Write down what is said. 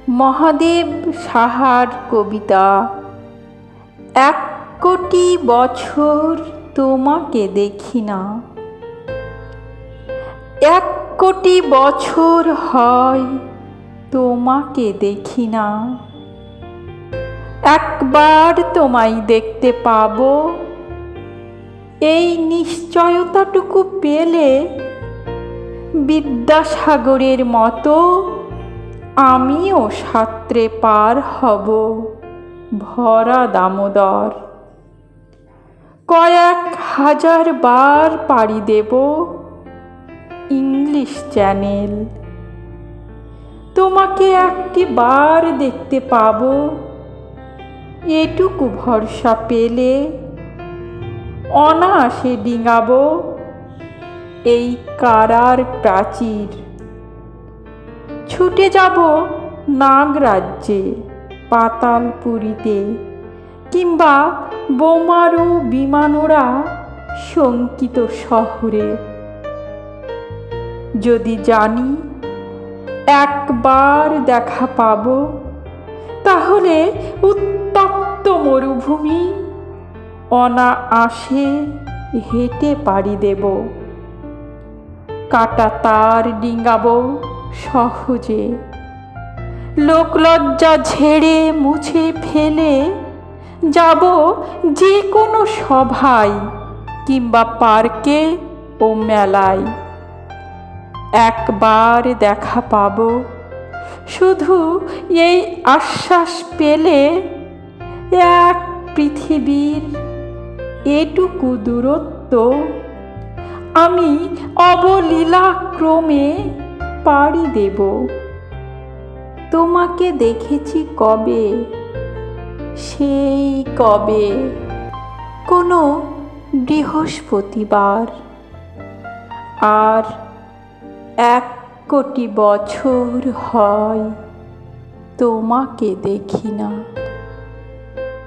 মহাদেব সাহার কবিতা। 1,000,000 বছর তোমাকে দেখি না। 1,000,000 বছর হয় তোমাকে দেখি না। একবার তোমায় দেখতে পাবো, এই নিশ্চয়তাটুকু পেলে বিদ্যাসাগরের মতো আমিও সাঁতরে পার হব ভরা দামোদর। কয়েক হাজার বার পাড়ি দেব ইংলিশ চ্যানেল। তোমাকে একটি বার দেখতে পাবো, এটুকু ভরসা পেলে অনায়াসে ডিঙাবো এই কারার প্রাচীর। ছুটে যাব নাগরাজ্যে, পাতালপুরীতে, কিংবা বোমারু বিমানোড়া শঙ্কিত শহরে। যদি জানি একবার দেখা পাবো, তাহলে উত্তপ্ত মরুভূমি অনায়াসে হেঁটে পাড়ি দেব। কাটা তার ডিঙাবো সহজে, লোকলজ্জা ঝেড়ে মুছে ফেলে যাব যে কোনো সভায় কিংবা পার্কে ও মেলায়। একবার দেখা পাবো, শুধু এই আশ্বাস পেলে এক পৃথিবীর এটুকু দূরত্ব আমি অবলীলাক্রমে পাড়ি দেব। তোমাকে দেখেছি কবে, সেই কবে, কোনো বৃহস্পতিবার। আর 1,000,000 বছর হয় তোমাকে দেখি না।